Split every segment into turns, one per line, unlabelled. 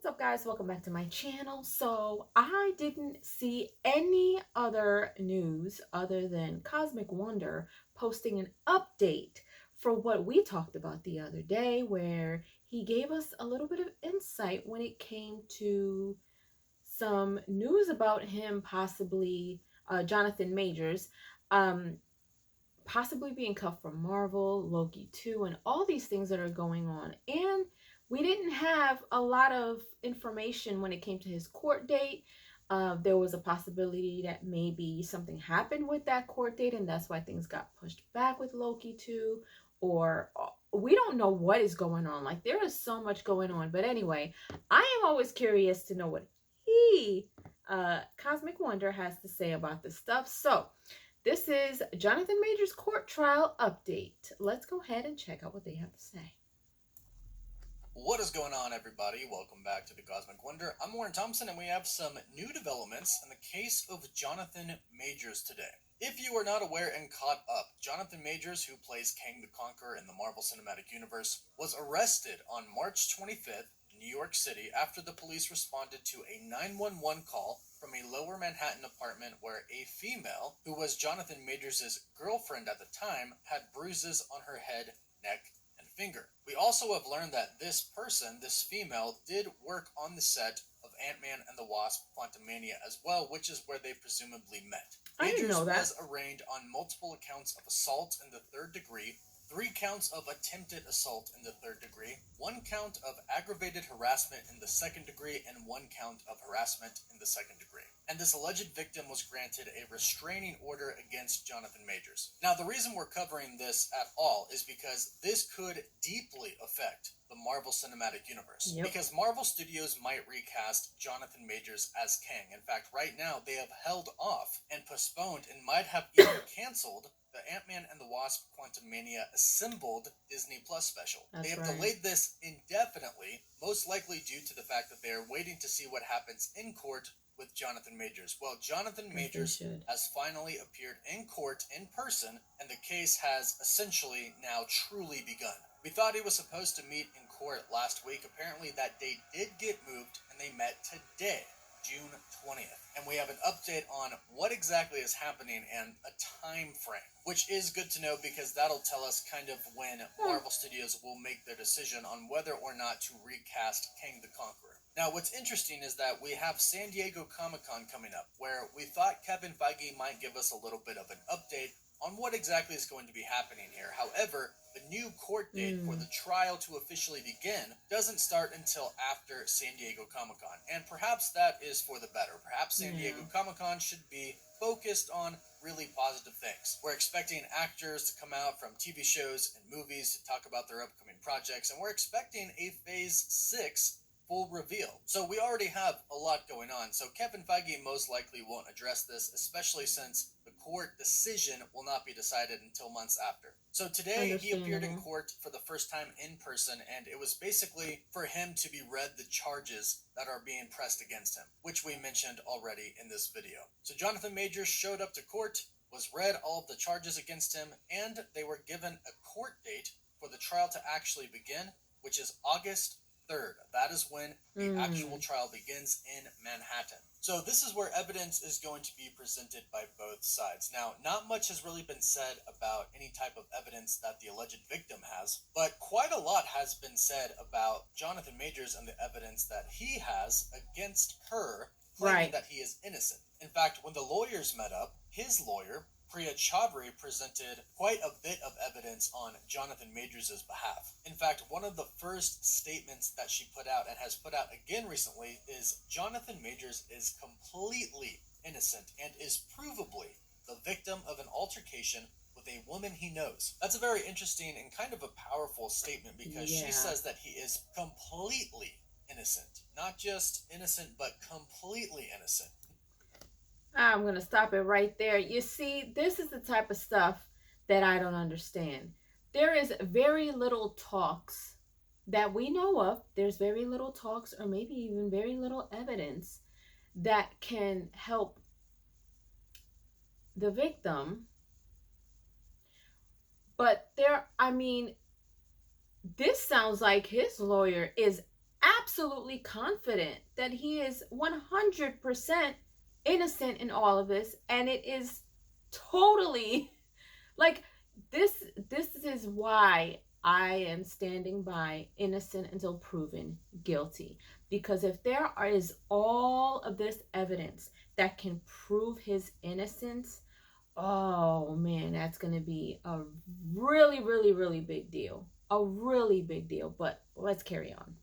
What's up, guys? Welcome back to my channel. So I didn't see any other news other than Cosmic Wonder posting an update for what we talked about the other day, where he gave us a little bit of insight when it came to some news about him possibly, Jonathan Majors, possibly being cut from Marvel, Loki 2, and all these things that are going on. And we didn't have a lot of information when it came to his court date. There was a possibility that maybe something happened with that court date, and that's why things got pushed back with Loki 2. Or we don't know what is going on. Like, there is so much going on. But anyway, I am always curious to know what Cosmic Wonder, has to say about this stuff. So this is Jonathan Majors' court trial update. Let's go ahead and check out what they have to say.
What is going on, everybody? Welcome back to the Cosmic Wonder. I'm Warren Thompson, and we have some new developments in the case of Jonathan Majors today. If you are not aware and caught up, Jonathan Majors, who plays Kang the Conqueror in the Marvel Cinematic Universe, was arrested on March 25th in New York City after the police responded to a 911 call from a lower Manhattan apartment where a female, who was Jonathan Majors' girlfriend at the time, had bruises on her head, neck, and finger. We also have learned that this person, this female, did work on the set of Ant-Man and the Wasp: Quantumania as well, which is where they presumably met.
I didn't know that.
Majors was arraigned on multiple accounts of assault in the third degree, 3 counts of attempted assault in the third degree, 1 count of aggravated harassment in the second degree, and 1 count of harassment in the second degree. And this alleged victim was granted a restraining order against Jonathan Majors. Now, the reason we're covering this at all is because this could deeply affect the Marvel Cinematic Universe.
Yep.
Because Marvel Studios might recast Jonathan Majors as Kang. In fact, right now, they have held off and postponed and might have even canceled the Ant-Man and the Wasp: Quantumania Assembled Disney Plus special. They have delayed this indefinitely, most likely due to the fact that they are waiting to see what happens in court with Jonathan Majors. Well, Jonathan Majors has finally appeared in court in person, and the case has essentially now truly begun. We thought he was supposed to meet in court last week. Apparently that date did get moved, and they met today, June 20th. And we have an update on what exactly is happening and a time frame, which is good to know because that'll tell us kind of when Marvel Studios will make their decision on whether or not to recast Kang the Conqueror. Now, what's interesting is that we have San Diego Comic-Con coming up, where we thought Kevin Feige might give us a little bit of an update on what exactly is going to be happening here. However, the new court date for the trial to officially begin doesn't start until after San Diego Comic-Con, and perhaps that is for the better. Perhaps San Diego Comic-Con should be focused on really positive things. We're expecting actors to come out from TV shows and movies to talk about their upcoming projects, and we're expecting a Phase 6 full reveal. So we already have a lot going on, so Kevin Feige most likely won't address this, especially since the court decision will not be decided until months after. So today he appeared in court for the first time in person, and it was basically for him to be read the charges that are being pressed against him, which we mentioned already in this video. So Jonathan Majors showed up to court, was read all of the charges against him, and they were given a court date for the trial to actually begin, which is August 3rd. That is when the actual trial begins in Manhattan. So this is where evidence is going to be presented by both sides. Now, not much has really been said about any type of evidence that the alleged victim has, but quite a lot has been said about Jonathan Majors and the evidence that he has against her, claiming that he is innocent. In fact, when the lawyers met up, his lawyer, Priya Chaudhry, presented quite a bit of evidence on Jonathan Majors' behalf. In fact, one of the first statements that she put out, and has put out again recently, is Jonathan Majors is completely innocent and is provably the victim of an altercation with a woman he knows. That's a very interesting and kind of a powerful statement because she says that he is completely innocent. Not just innocent, but completely innocent.
I'm going to stop it right there. You see, this is the type of stuff that I don't understand. There is very little talks that we know of. There's very little talks, or maybe even very little evidence that can help the victim. But this sounds like his lawyer is absolutely confident that he is 100% innocent in all of this, and it is totally like this is why I am standing by innocent until proven guilty, because if there is all of this evidence that can prove his innocence, oh man, that's going to be a really, really, really big deal. A really big deal. But let's carry on.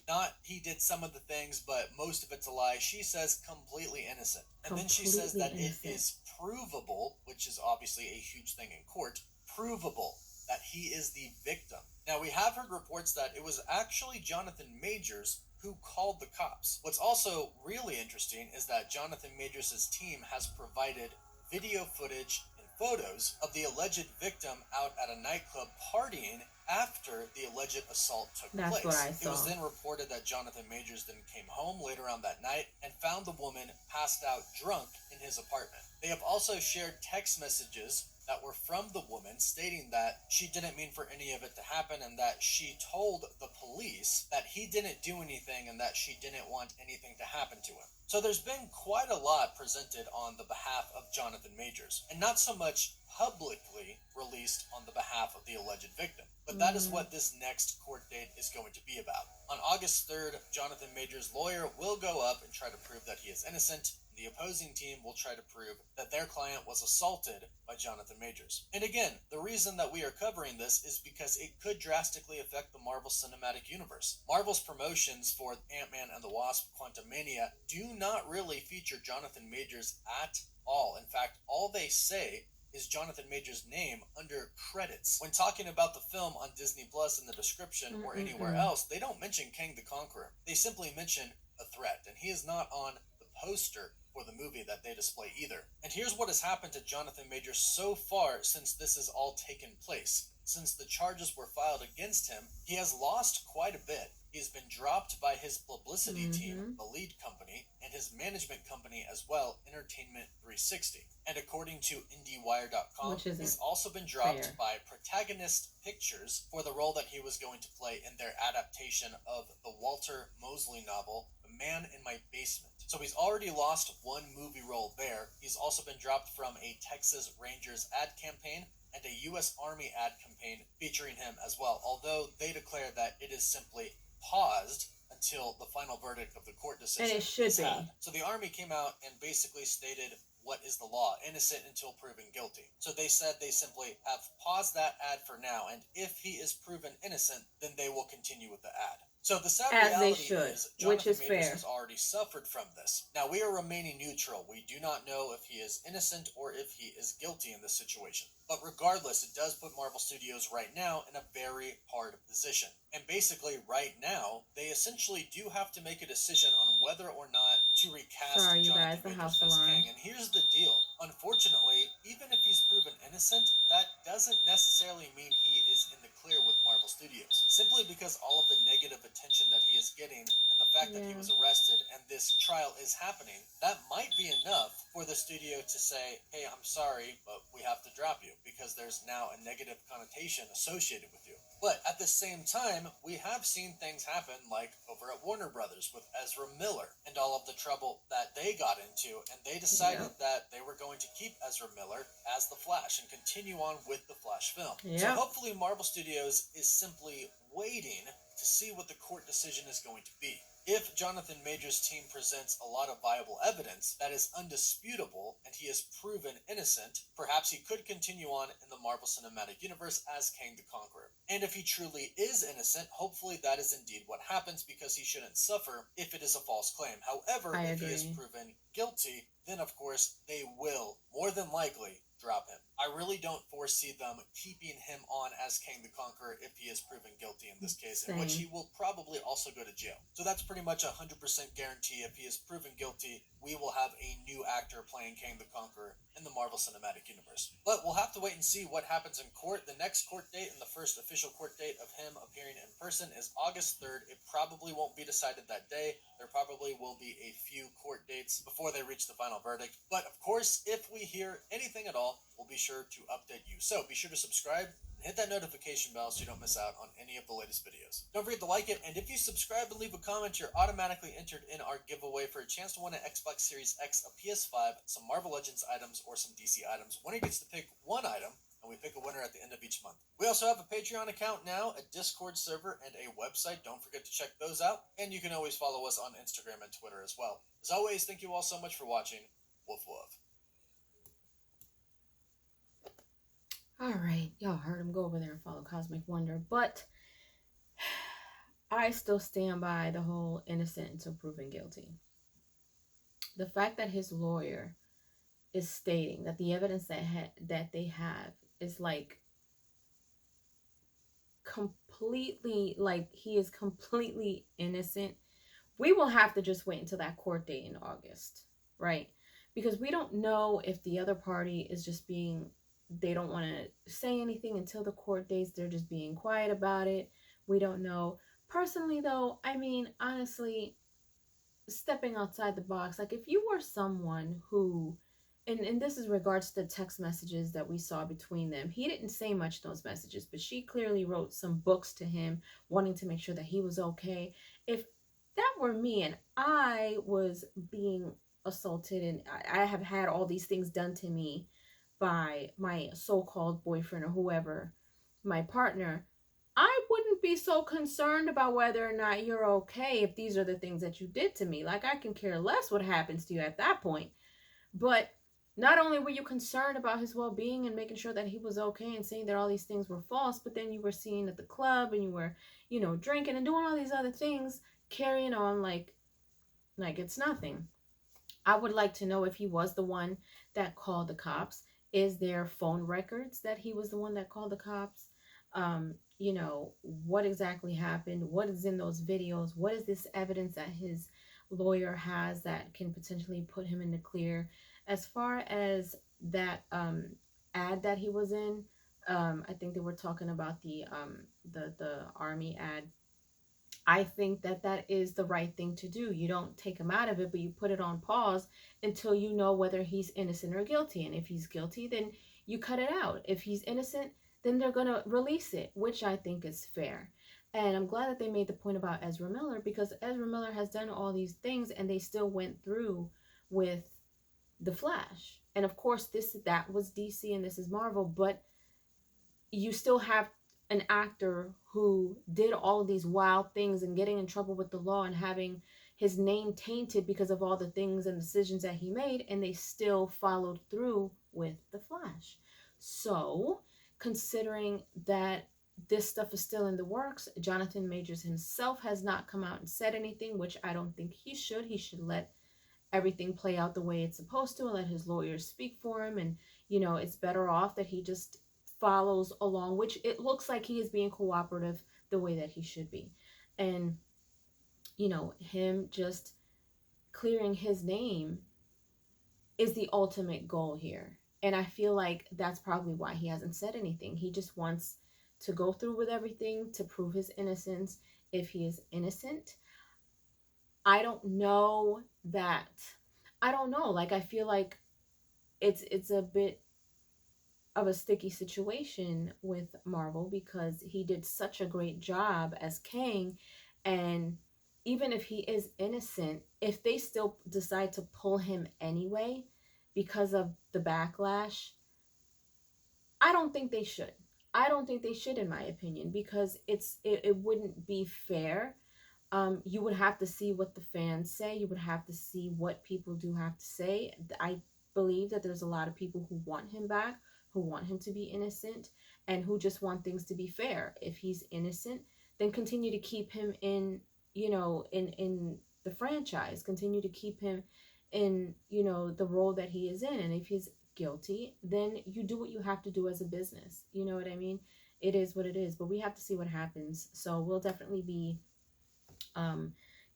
Not he did some of the things, but most of it's a lie. She says completely innocent. And then she says
Completely
that it
innocent.
is provable, which is obviously a huge thing in court, provable that he is the victim. Now, we have heard reports that it was actually Jonathan Majors who called the cops. What's also really interesting is that Jonathan Majors' team has provided video footage and photos of the alleged victim out at a nightclub partying after the alleged assault took
That's
place.
what I
It was
saw.
then reported that Jonathan Majors then came home later on that night and found the woman passed out drunk in his apartment. They have also shared text messages that were from the woman stating that she didn't mean for any of it to happen and that she told the police that he didn't do anything and that she didn't want anything to happen to him. So there's been quite a lot presented on the behalf of Jonathan Majors, and not so much publicly released on the behalf of the alleged victim. But that is what this next court date is going to be about. On August 3rd, Jonathan Majors' lawyer will go up and try to prove that he is innocent. The opposing team will try to prove that their client was assaulted by Jonathan Majors. And again, the reason that we are covering this is because it could drastically affect the Marvel Cinematic Universe. Marvel's promotions for Ant-Man and the Wasp: Quantumania do not really feature Jonathan Majors at all. In fact, all they say is Jonathan Majors' name under credits. When talking about the film on Disney Plus in the description or anywhere else, they don't mention Kang the Conqueror. They simply mention a threat, and he is not on the poster for the movie that they display either. And here's what has happened to Jonathan Majors so far since this has all taken place. Since the charges were filed against him, he has lost quite a bit. He has been dropped by his publicity team, the lead company, and his management company as well, Entertainment 360. And according to IndieWire.com, he's also been dropped by Protagonist Pictures for the role that he was going to play in their adaptation of the Walter Mosley novel, The Man in My Basement. So he's already lost one movie role there. He's also been dropped from a Texas Rangers ad campaign and a U.S. Army ad campaign featuring him as well, although they declare that it is simply paused until the final verdict of the court decision is had. So the Army came out and basically stated what is the law, innocent until proven guilty. So they said they simply have paused that ad for now, and if he is proven innocent, then they will continue with the ad. So the sad reality is Jonathan Majors has already suffered from this. Now we are remaining neutral. We do not know if he is innocent or if he is guilty in this situation. But regardless, it does put Marvel Studios right now in a very hard position. And basically right now, they essentially do have to make a decision on whether or not to recast Jonathan Majors as Kang. And here's the deal. Unfortunately, even if he's proven innocent, that doesn't necessarily mean he is in the clear with Marvel Studios. Simply because all of the negative attention that he is getting and the fact that he was arrested and this trial is happening, that might be enough for the studio to say, hey, I'm sorry, but we have to drop you because there's now a negative connotation associated with you. But at the same time, we have seen things happen like over at Warner Brothers with Ezra Miller and all of the trouble that they got into, and they decided that they were going to keep Ezra Miller as the Flash and continue on with the Flash film. So hopefully Marvel Studios is simply waiting to see what the court decision is going to be. If Jonathan Majors' team presents a lot of viable evidence that is undisputable and he is proven innocent, perhaps he could continue on in the Marvel Cinematic Universe as Kang the Conqueror. And if he truly is innocent, hopefully that is indeed what happens because he shouldn't suffer if it is a false claim. However, if he is proven guilty, then of course they will, more than likely, drop him. I really don't foresee them keeping him on as Kang the Conqueror if he is proven guilty in this case, in which he will probably also go to jail. So that's pretty much a 100% guarantee. If he is proven guilty, we will have a new actor playing Kang the Conqueror in the Marvel Cinematic Universe. But we'll have to wait and see what happens in court. The next court date and the first official court date of him appearing in person is August 3rd. It probably won't be decided that day. There probably will be a few court dates before they reach the final verdict. But of course, if we hear anything at all, we'll be sure to update you. So be sure to subscribe and hit that notification bell so you don't miss out on any of the latest videos. Don't forget to like it, and if you subscribe and leave a comment, you're automatically entered in our giveaway for a chance to win an Xbox Series X, a PS5, some Marvel Legends items, or some DC items. Winner gets to pick one item, and we pick a winner at the end of each month. We also have a Patreon account now, a Discord server, and a website. Don't forget to check those out, and you can always follow us on Instagram and Twitter as well. As always, thank you all so much for watching. Woof woof.
All right, y'all heard him. Go over there and follow Cosmic Wonder, but I still stand by the whole innocent until proven guilty. The fact that his lawyer is stating that the evidence that they have is like completely, like he is completely innocent. We will have to just wait until that court date in August, right? Because we don't know if the other party is just being, they don't want to say anything until the court dates. They're just being quiet about it. We don't know. Personally, though, I mean, honestly, stepping outside the box, like if you were someone who, and this is regards to the text messages that we saw between them, he didn't say much in those messages, but she clearly wrote some books to him wanting to make sure that he was okay. If that were me and I was being assaulted and I have had all these things done to me by my so-called boyfriend or whoever, my partner, I wouldn't be so concerned about whether or not you're okay if these are the things that you did to me. Like, I can care less what happens to you at that point. But not only were you concerned about his well-being and making sure that he was okay and saying that all these things were false, but then you were seen at the club and you were, drinking and doing all these other things, carrying on like it's nothing. I would like to know if he was the one that called the cops. Is there phone records that he was the one that called the cops? What exactly happened? What is in those videos? What is this evidence that his lawyer has that can potentially put him in the clear? As far as that ad that he was in, I think they were talking about the army ad. I think that that is the right thing to do. You don't take him out of it, but you put it on pause until you know whether he's innocent or guilty. And if he's guilty, then you cut it out. If he's innocent, then they're going to release it, which I think is fair. And I'm glad that they made the point about Ezra Miller, because Ezra Miller has done all these things and they still went through with The Flash. And of course, that was DC and this is Marvel, but you still have an actor who did all of these wild things and getting in trouble with the law and having his name tainted because of all the things and decisions that he made, and they still followed through with The Flash. So, considering that this stuff is still in the works, Jonathan Majors himself has not come out and said anything, which I don't think he should. He should let everything play out the way it's supposed to and let his lawyers speak for him. And, it's better off that he just follows along, which it looks like he is being cooperative the way that he should be. And, him just clearing his name is the ultimate goal here. And I feel like that's probably why he hasn't said anything. He just wants to go through with everything to prove his innocence. If he is innocent, I don't know that. I don't know. Like, I feel like it's a bit of a sticky situation with Marvel because he did such a great job as Kang. And even if he is innocent, if they still decide to pull him anyway because of the backlash, I don't think they should. I don't think they should, in my opinion, because it wouldn't be fair. You would have to see what the fans say. You would have to see what people do have to say. I believe that there's a lot of people who want him back, who want him to be innocent, and who just want things to be fair. If he's innocent, then continue to keep him in, in the franchise. Continue to keep him in, the role that he is in. And if he's guilty, then you do what you have to do as a business. You know what I mean? It is what it is. But we have to see what happens. So we'll definitely be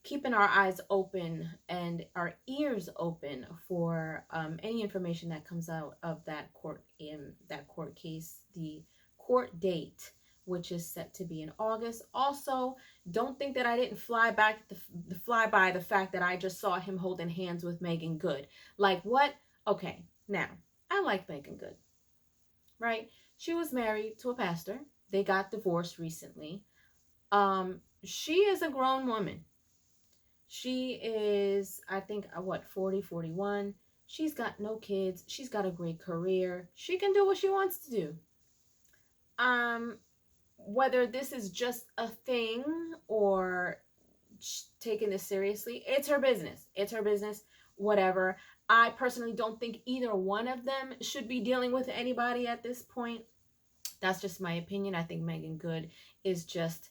keeping our eyes open and our ears open for any information that comes out of that court case, the court date, which is set to be in August. Also, don't think that I didn't fly by the fact that I just saw him holding hands with Megan Good. Like, what? Okay, now I like Megan Good, right? She was married to a pastor. They got divorced recently. She is a grown woman. She is, I think, what, 40, 41. She's got no kids. She's got a great career. She can do what she wants to do. Um, Whether this is just a thing or taking this seriously, it's her business. It's her business, whatever. I personally don't think either one of them should be dealing with anybody at this point. That's just my opinion. I think Megan Good is just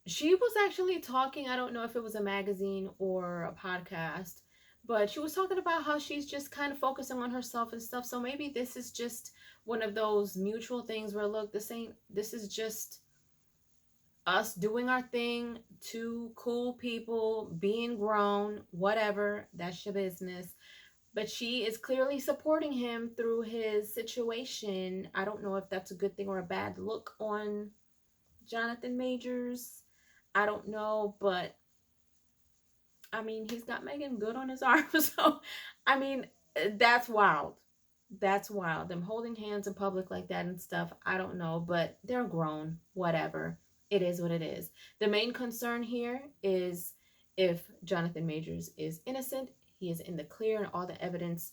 she was actually talking, I don't know if it was a magazine or a podcast, but she was talking about how she's just kind of focusing on herself and stuff. So maybe this is just one of those mutual things where, look, this is just us doing our thing, two cool people being grown, whatever, that's your business. But she is clearly supporting him through his situation. I don't know if that's a good thing or a bad look on Jonathan Majors. I don't know, but I mean, he's got Megan Good on his arm. So, I mean, that's wild. That's wild. Them holding hands in public like that and stuff. I don't know, but they're grown. Whatever. It is what it is. The main concern here is if Jonathan Majors is innocent, he is in the clear, and all the evidence,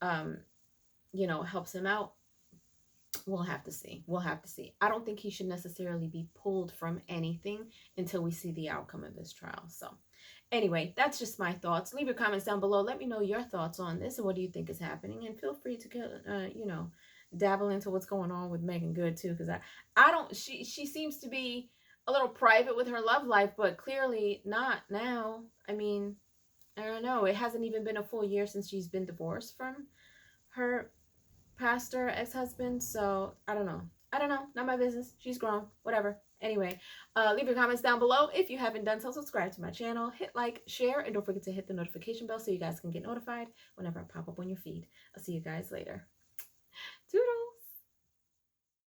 um, helps him out. We'll have to see. We'll have to see. I don't think he should necessarily be pulled from anything until we see the outcome of this trial. So, anyway, that's just my thoughts. Leave your comments down below. Let me know your thoughts on this and what do you think is happening. And feel free to, dabble into what's going on with Megan Good too, because I don't. She seems to be a little private with her love life, but clearly not now. I mean, I don't know. It hasn't even been a full year since she's been divorced from her pastor, ex-husband. So I don't know. I don't know. Not my business. She's grown. Whatever. Anyway, leave your comments down below. If you haven't done so, subscribe to my channel. Hit like, share, and don't forget to hit the notification bell so you guys can get notified whenever I pop up on your feed. I'll see you guys later.